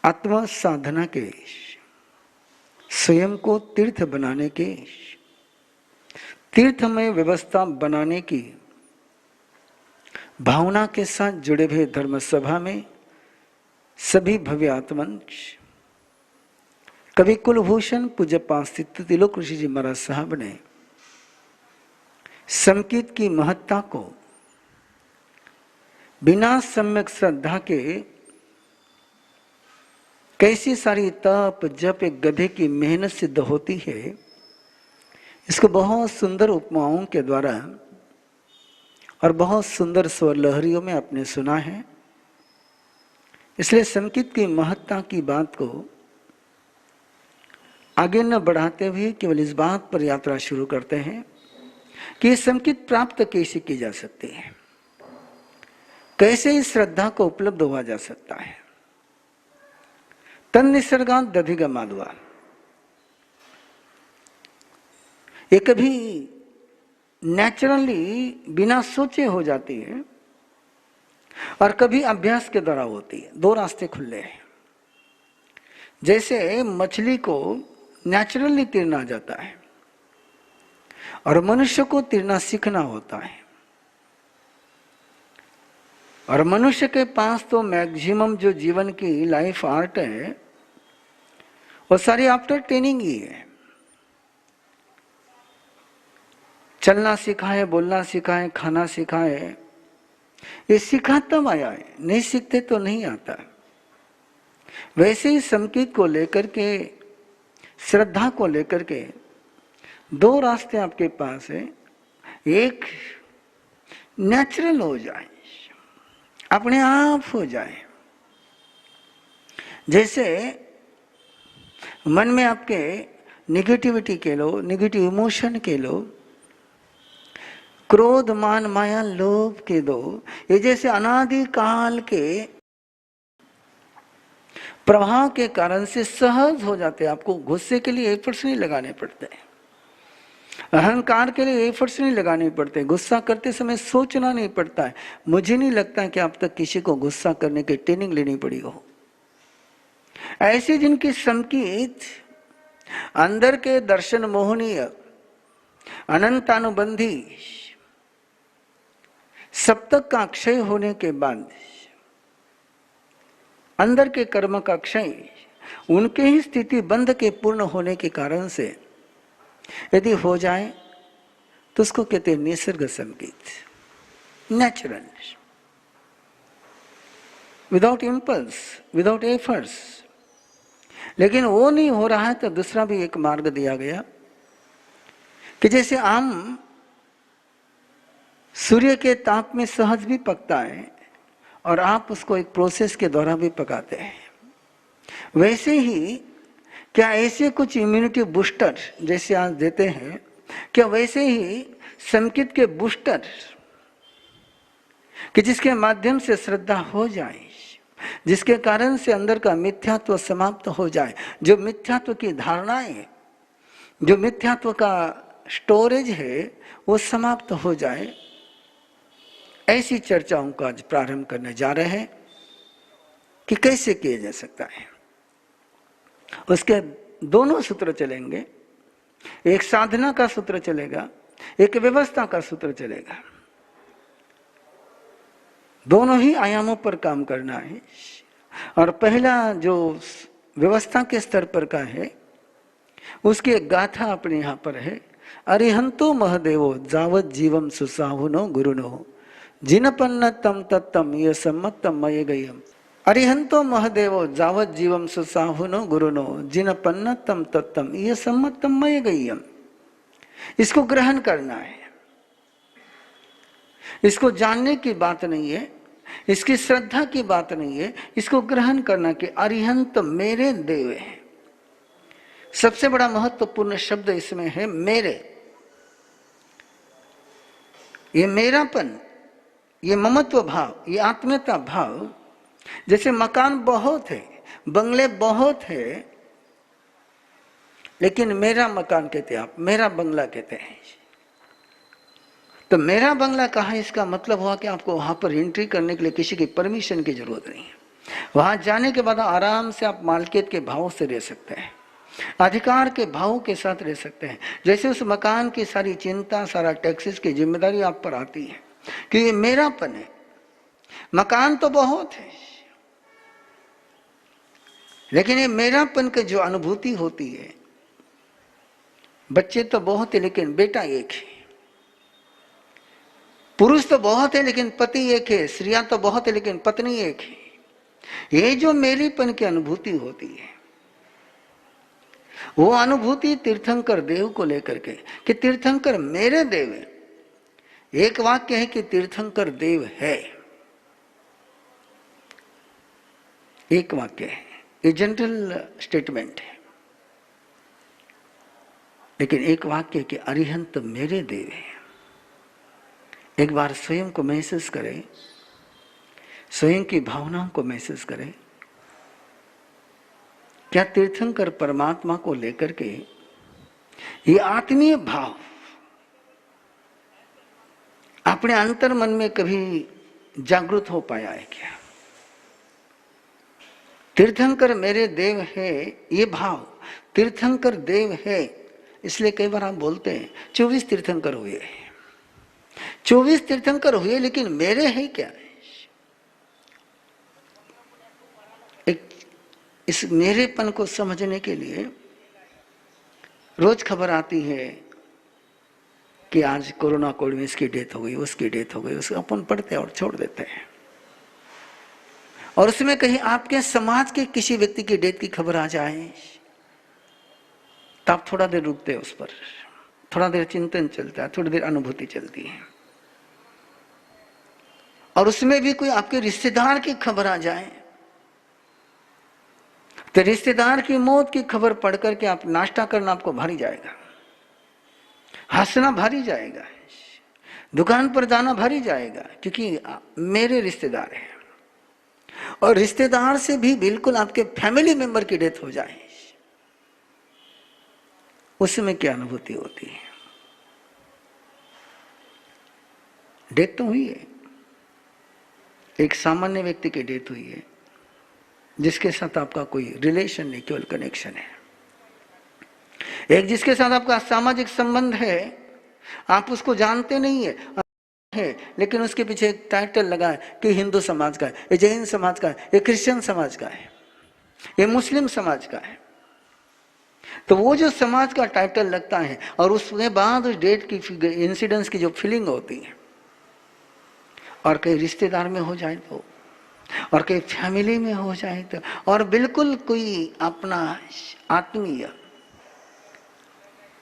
आत्मा साधना के, स्वयं को तीर्थ बनाने के, तीर्थमय व्यवस्था बनाने की भावना के साथ जुड़े हुए धर्म सभा में सभी भव्य आत्मंच कवि कुलभूषण पूज्य पास्तित्व तिलोक ऋषि जी महाराज साहब ने संगीत की महत्ता को बिना सम्यक श्रद्धा के कैसी सारी तप जप एक गधे की मेहनत सिद्ध होती है, इसको बहुत सुंदर उपमाओं के द्वारा और बहुत सुंदर स्वर लहरियों में आपने सुना है। इसलिए संगीत की महत्ता की बात को आगे न बढ़ाते हुए केवल इस बात पर यात्रा शुरू करते हैं कि संगीत प्राप्त कैसे की जा सकती है, कैसे इस श्रद्धा को उपलब्ध हुआ जा सकता है। तन निसर्गांत दधिगमाद्वा, ये कभी नेचुरली बिना सोचे हो जाती है और कभी अभ्यास के द्वारा होती है। दो रास्ते खुले हैं। जैसे मछली को नेचुरली तैरना आ जाता है और मनुष्य को तैरना सीखना होता है, और मनुष्य के पास तो मैक्सिमम जो जीवन की लाइफ आर्ट है वो सारी आफ्टर ट्रेनिंग ही है। चलना सिखाए, बोलना सिखाए, खाना सिखाए, ये सीखा तब आया है, नहीं सीखते तो नहीं आता। वैसे ही संगीत को लेकर के, श्रद्धा को लेकर के दो रास्ते आपके पास है। एक नेचुरल हो जाए, अपने आप हो जाए। जैसे मन में आपके निगेटिविटी के लो, नेगेटिव इमोशन के लो, क्रोध मान माया लोभ के दो, ये जैसे अनादि काल के प्रभाव के कारण से सहज हो जाते हैं। आपको गुस्से के लिए एफर्ट्स नहीं लगाने पड़ते, अहंकार के लिए एफर्ट्स नहीं लगाने पड़ते, गुस्सा करते समय सोचना नहीं पड़ता है। मुझे नहीं लगता कि अब तक किसी को गुस्सा करने की ट्रेनिंग लेनी पड़ी हो। ऐसे जिनकी संगीत अंदर के दर्शन मोहनीय अनंतानुबंधी सप्तक का क्षय होने के बाद अंदर के कर्म का क्षय, उनके ही स्थिति बंध के पूर्ण होने के कारण से यदि हो जाए तो उसको कहते हैं निसर्ग संगीत, natural, without impulse, without efforts. लेकिन वो नहीं हो रहा है तो दूसरा भी एक मार्ग दिया गया कि जैसे आम सूर्य के ताप में सहज भी पकता है और आप उसको एक प्रोसेस के द्वारा भी पकाते हैं, वैसे ही क्या ऐसे कुछ इम्यूनिटी बूस्टर जैसे आज देते हैं, क्या वैसे ही संगीत के बूस्टर कि जिसके माध्यम से श्रद्धा हो जाए, जिसके कारण से अंदर का मिथ्यात्व समाप्त हो जाए, जो मिथ्यात्व की धारणाएं, जो मिथ्यात्व का स्टोरेज है वो समाप्त हो जाए, ऐसी चर्चाओं का आज प्रारंभ करने जा रहे हैं कि कैसे किया जा सकता है। उसके दोनों सूत्र चलेंगे, एक साधना का सूत्र चलेगा, एक व्यवस्था का सूत्र चलेगा। दोनों ही आयामों पर काम करना है। और पहला जो व्यवस्था के स्तर पर का है, उसकी एक गाथा अपने यहां पर है। अरिहंतो महदेवो जावत जीवम सुसाहुनो गुरुनो जिनपन्न तम तत्तम ये सम्मतम मये गयम। अरिहंतो महदेवो जावत जीवम सुसाहुनो गुरुनो जिनपन्न तम तत्तम ये सम्मतम मये गयम। इसको ग्रहण करना है, इसको जानने की बात नहीं है, इसकी श्रद्धा की बात नहीं है, इसको ग्रहण करना कि अरिहंत मेरे देव है। सबसे बड़ा महत्वपूर्ण शब्द इसमें है मेरे। ये मेरापन, ये ममत्व भाव, ये आत्मीयता भाव। जैसे मकान बहुत है, बंगले बहुत है, लेकिन मेरा मकान कहते हैं आप, मेरा बंगला कहते हैं। तो मेरा बंगला कहाँ, इसका मतलब हुआ कि आपको वहां पर एंट्री करने के लिए किसी की परमिशन की जरूरत नहीं है। वहां जाने के बाद आराम से आप मालकियत के भाव से रह सकते हैं, अधिकार के भाव के साथ रह सकते हैं। जैसे उस मकान की सारी चिंता, सारा टैक्सेस की जिम्मेदारी आप पर आती है कि ये मेरापन है। मकान तो बहुत है, लेकिन ये मेरापन की जो अनुभूति होती है, बच्चे तो बहुत है लेकिन बेटा एक है, पुरुष तो बहुत है लेकिन पति एक है, स्त्रियां तो बहुत है लेकिन पत्नी एक है। ये जो मेरीपन की अनुभूति होती है, वो अनुभूति तीर्थंकर देव को लेकर के कि तीर्थंकर मेरे देव है। एक वाक्य है कि तीर्थंकर देव है, एक वाक्य है, ये जनरल स्टेटमेंट है। लेकिन एक वाक्य है कि अरिहंत मेरे देव है। एक बार स्वयं को महसूस करें, स्वयं की भावनाओं को महसूस करें। क्या तीर्थंकर परमात्मा को लेकर के ये आत्मीय भाव अपने अंतर मन में कभी जागृत हो पाया है क्या? तीर्थंकर मेरे देव है, ये भाव, तीर्थंकर देव है। इसलिए कई बार हम बोलते हैं 24 तीर्थंकर हुए, 24 तीर्थंकर हुए, लेकिन मेरे है क्या? एक इस मेरेपन को समझने के लिए रोज खबर आती है कि आज कोरोना कोविड में इसकी डेथ हो गई, उसकी डेथ हो गई, उसको अपन पढ़ते और छोड़ देते हैं। और उसमें कहीं आपके समाज के किसी व्यक्ति की डेथ की खबर आ जाए तो आप थोड़ा देर रुकते हैं, उस पर थोड़ा देर चिंतन चलता है, थोड़ी देर अनुभूति चलती है। और उसमें भी कोई आपके रिश्तेदार की खबर आ जाए तो रिश्तेदार की मौत की खबर पढ़ करके आप नाश्ता करना आपको भारी जाएगा, हंसना भारी जाएगा, दुकान पर जाना भारी जाएगा, क्योंकि मेरे रिश्तेदार हैं। और रिश्तेदार से भी बिल्कुल आपके फैमिली मेंबर की डेथ हो जाए, उसमें क्या अनुभूति होती है? डेथ तो हुई है, एक सामान्य व्यक्ति की डेथ हुई है जिसके साथ आपका कोई रिलेशन नहीं, केवल कनेक्शन है। एक जिसके साथ आपका सामाजिक संबंध है, आप उसको जानते नहीं है लेकिन उसके पीछे एक टाइटल लगा है कि हिंदू समाज का है, ये जैन समाज का है, ये क्रिश्चियन समाज का है, ये मुस्लिम समाज का है। तो वो जो समाज का टाइटल लगता है और उसके बाद उस डेट की इंसिडेंस की जो फीलिंग होती है, और कई रिश्तेदार में हो जाए तो, और कई फैमिली में हो जाए तो, और बिल्कुल कोई अपना आत्मीय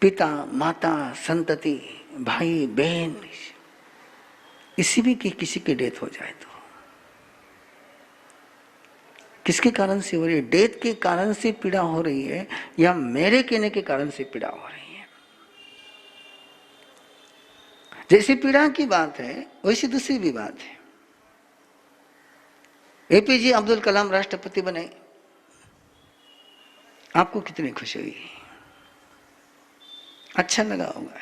पिता माता संतति भाई बहन इसी भी की किसी की डेथ हो जाए तो किसके कारण से हो रही है? डेथ के कारण से पीड़ा हो रही है या मेरे कहने के कारण से पीड़ा हो रही है? जैसी पीड़ा की बात है वैसी दूसरी भी बात है। एपीजे अब्दुल कलाम राष्ट्रपति बने, आपको कितनी खुशी हुई, अच्छा लगा होगा।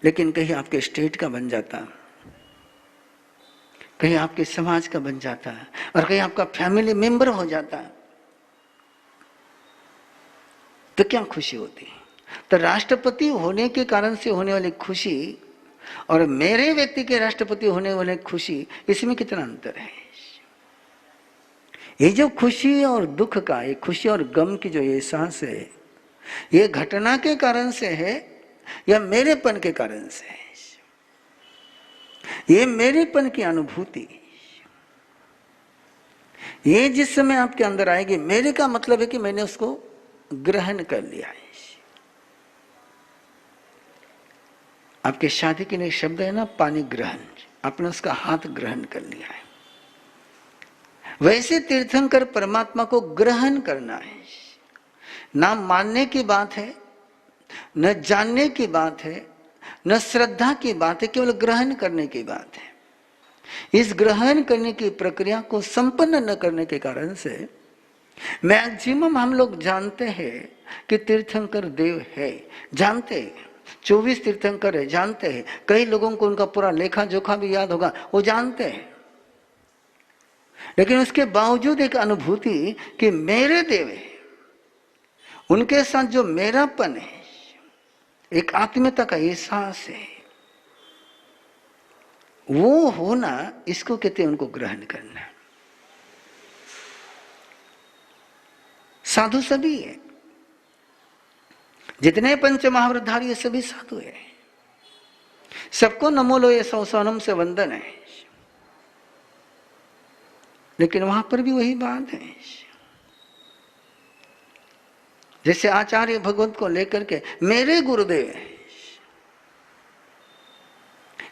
लेकिन कहीं आपके स्टेट का बन जाता, कहीं आपके समाज का बन जाता, और कहीं आपका फैमिली मेंबर हो जाता, तो क्या खुशी होती? तो राष्ट्रपति होने के कारण से होने वाली खुशी और मेरे व्यक्ति के राष्ट्रपति होने वाली खुशी, इसमें कितना अंतर है? ये जो खुशी और दुख का, ये खुशी और गम की जो एहसास है, ये घटना के कारण से है या मेरेपन के कारण से है? ये मेरेपन की अनुभूति, ये जिस समय आपके अंदर आएगी, मेरे का मतलब है कि मैंने उसको ग्रहण कर लिया है। आपके शादी के लिए शब्द है ना, पानी ग्रहण, आपने उसका हाथ ग्रहण कर लिया है। वैसे तीर्थंकर परमात्मा को ग्रहण करना है। ना मानने की बात है, न जानने की बात है, न श्रद्धा की बात है, केवल ग्रहण करने की बात है। इस ग्रहण करने की प्रक्रिया को संपन्न न करने के कारण से मैक्सिमम हम लोग जानते हैं कि तीर्थंकर देव है, जानते हैं 24 तीर्थंकर है, जानते हैं। कई लोगों को उनका पूरा लेखा जोखा भी याद होगा, वो जानते हैं। लेकिन उसके बावजूद एक अनुभूति कि मेरे देवे, उनके साथ जो मेरापन है, एक आत्मीयता का एहसास है, वो होना, इसको कहते हैं उनको ग्रहण करना। साधु सभी है, जितने पंच महावृतधारी है सभी साधु है, सबको नमो लोये सौ सोनम से वंदन है। लेकिन वहां पर भी वही बात है, जैसे आचार्य भगवत को लेकर के मेरे गुरुदेव है,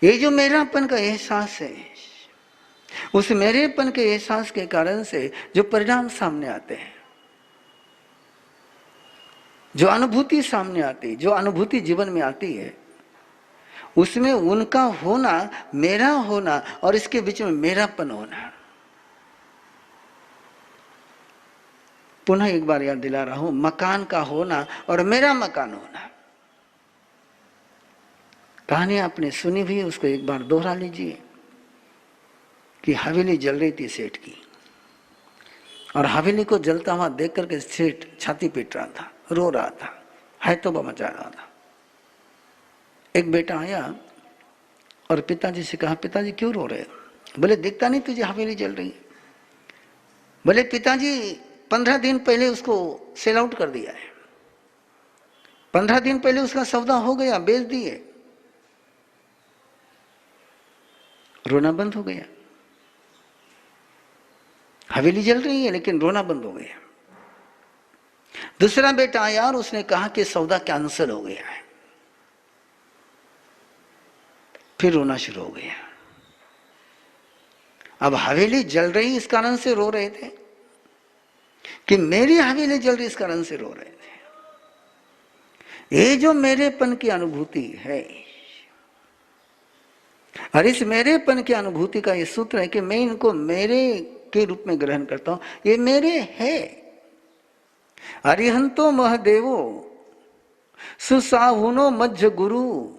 ये जो मेरापन का एहसास है, उस मेरेपन के एहसास के कारण से जो परिणाम सामने आते हैं, जो अनुभूति सामने आती, जो अनुभूति जीवन में आती है, उसमें उनका होना, मेरा होना और इसके बीच में मेरापन होना। पुनः एक बार याद दिला रहा हूं, मकान का होना और मेरा मकान होना। कहानी आपने सुनी भी, उसको एक बार दोहरा लीजिए कि हवेली जल रही थी सेठ की, और हवेली को जलता हुआ देख करके सेठ छाती पीट रहा था, रो रहा था, है तो मचा रहा था। एक बेटा आया और पिताजी से कहा, पिताजी क्यों रो रहे हो? बोले दिखता नहीं तुझे हवेली जल रही है? बोले पिताजी 15 दिन पहले उसको सेल आउट कर दिया है, 15 दिन पहले उसका सौदा हो गया, बेच दिए। रोना बंद हो गया, हवेली जल रही है लेकिन रोना बंद हो गया। दूसरा बेटा आया और उसने कहा कि सौदा कैंसिल हो गया है, फिर रोना शुरू हो गया। अब हवेली जल रही इस कारण से रो रहे थे कि मेरी हवेली जल रही इस कारण से रो रहे थे। ये जो मेरेपन की अनुभूति है, और इस मेरेपन की अनुभूति का ये सूत्र है कि मैं इनको मेरे के रूप में ग्रहण करता हूं, ये मेरे है। अरिहंतो महदेवो सुसाहुनो मज्ज गुरु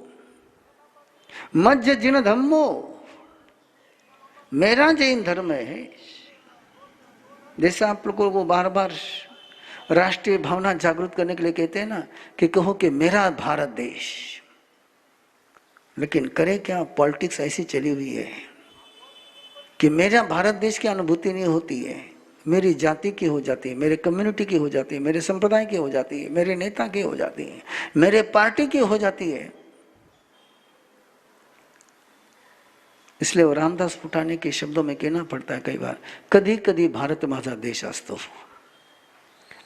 मज्ज जिन धम्मो, मेरा जैन धर्म है। जैसे आप लोगों को बार बार राष्ट्रीय भावना जागृत करने के लिए कहते हैं ना कि कहो कि मेरा भारत देश, लेकिन करे क्या, पॉलिटिक्स ऐसी चली हुई है कि मेरा भारत देश की अनुभूति नहीं होती है, मेरी जाति की हो जाती है, मेरे कम्युनिटी की हो जाती है, मेरे संप्रदाय की हो जाती है, मेरे नेता की हो जाती है, मेरे पार्टी की हो जाती है। इसलिए वो रामदास फुटाने के शब्दों में कहना पड़ता है कई बार, कभी कभी भारत माझा देश असतो।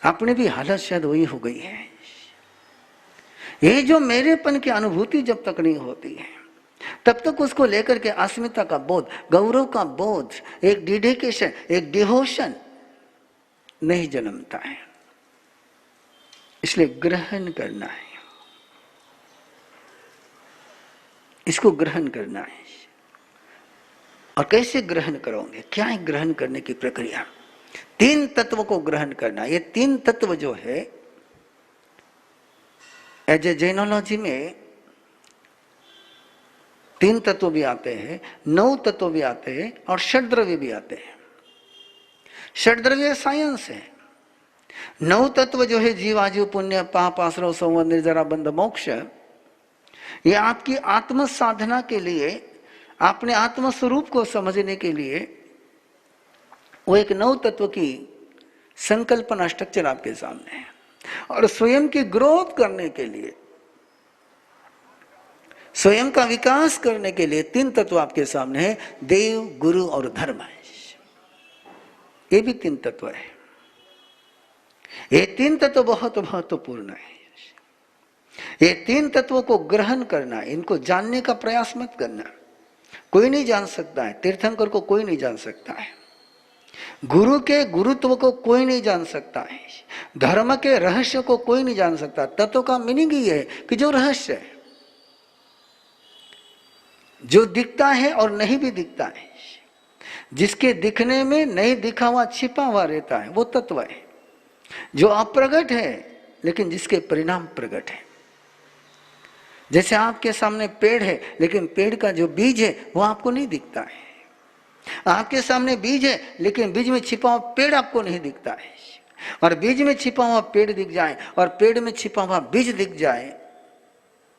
अपनी भी हालत शायद वही हो गई है। ये जो मेरेपन की अनुभूति जब तक नहीं होती है, तब तक उसको लेकर के अस्मिता का बोध, गौरव का बोध, एक डेडिकेशन, एक डिवोशन नहीं जन्मता है। इसलिए ग्रहण करना है, इसको ग्रहण करना है। और कैसे ग्रहण करोगे, क्या है ग्रहण करने की प्रक्रिया? 3 तत्व को ग्रहण करना। ये 3 तत्व जो है, एज ए जैनोलॉजी में 3 तत्व भी आते हैं, 9 तत्व भी आते हैं और षड्द्रव्य भी आते हैं। षड्द्रव्य साइंस है। 9 तत्व जो है, जीव आजू पुण्य पाप आश्रव संवर निर्जरा बंध मोक्ष, ये आपकी आत्म साधना के लिए, अपने आत्म स्वरूप को समझने के लिए वो एक 9 तत्व की संकल्पना स्ट्रक्चर आपके सामने है। और स्वयं की ग्रोथ करने के लिए, स्वयं का विकास करने के लिए 3 तत्व आपके सामने है, देव, गुरु और धर्म है। ये भी 3 तत्व है। ये 3 तत्व बहुत महत्वपूर्ण है। ये 3 तत्वों को ग्रहण करना, इनको जानने का प्रयास मत करना। कोई नहीं जान सकता है, तीर्थंकर को कोई नहीं जान सकता है, गुरु के गुरुत्व को कोई नहीं जान सकता है, धर्म के रहस्य को कोई नहीं जान सकता। तत्व का मीनिंग ही है कि जो रहस्य है, जो दिखता है और नहीं भी दिखता है, जिसके दिखने में नहीं दिखा हुआ छिपा हुआ रहता है, वो तत्व है। जो अप्रगट है लेकिन जिसके परिणाम प्रगट है। जैसे आपके सामने पेड़ है, लेकिन पेड़ का जो बीज है वो आपको नहीं दिखता है, आपके सामने बीज है, लेकिन बीज में छिपा हुआ पेड़ आपको नहीं दिखता है। और बीज में छिपा हुआ पेड़ दिख जाए और पेड़ में छिपा हुआ बीज दिख जाए,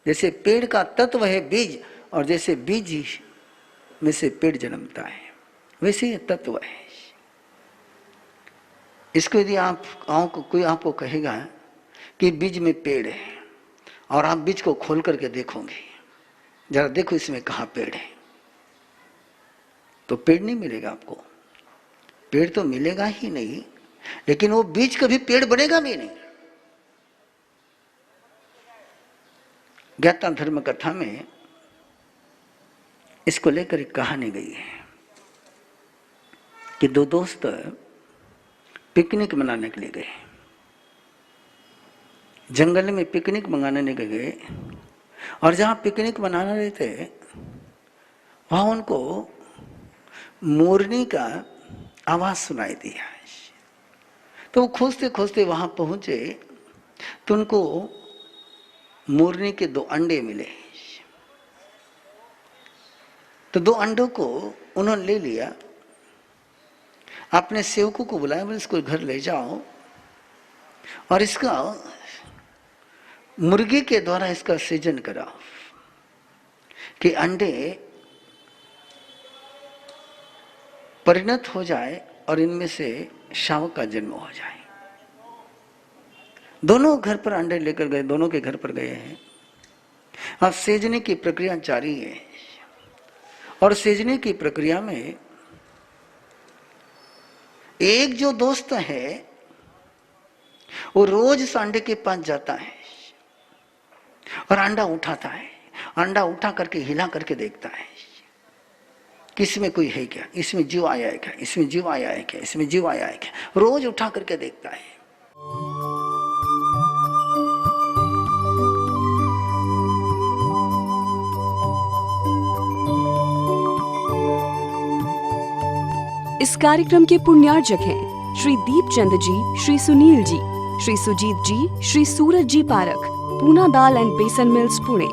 जैसे पेड़ का तत्व है बीज, और जैसे बीज में से पेड़ जन्मता है, वैसे ये तत्व है। इसको यदि कोई आपको कहेगा कि बीज में पेड़ है, और आप बीज को खोल करके देखोगे, जरा देखो इसमें कहाँ पेड़ है, तो पेड़ नहीं मिलेगा आपको। पेड़ तो मिलेगा ही नहीं, लेकिन वो बीज कभी पेड़ बनेगा भी नहीं। ज्ञाता धर्म कथा में इसको लेकर एक कहानी गई है कि दो दोस्त पिकनिक मनाने के लिए गए, जंगल में पिकनिक मनाने के गए, और जहां पिकनिक मनाने रहे थे वहां उनको मोरनी का आवाज सुनाई दिया। तो वो खोजते खोजते वहां पहुंचे तो उनको मोरनी के 2 अंडे मिले। तो 2 अंडों को उन्होंने ले लिया, अपने सेवकों को बुलाया, बोले इसको घर ले जाओ और इसका मुर्गी के द्वारा इसका सृजन कराओ कि अंडे परिणत हो जाए और इनमें से शावक का जन्म हो जाए। दोनों घर पर अंडे लेकर गए, दोनों के घर पर गए हैं। अब सेजने की प्रक्रिया जारी है, और सेजने की प्रक्रिया में एक जो दोस्त है वो रोज इस अंडे के पास जाता है और अंडा उठाता है, अंडा उठा करके हिला करके देखता है कि इसमें कोई है क्या, इसमें जीव आया है क्या, इसमें जीव आया है क्या, इसमें जीव आया है क्या, रोज उठा करके देखता है। इस कार्यक्रम के पुण्यार्जक हैं श्री दीपचंद जी, श्री सुनील जी, श्री सुजीत जी, श्री सूरज जी पारख, पूना दाल एंड बेसन मिल्स, पुणे।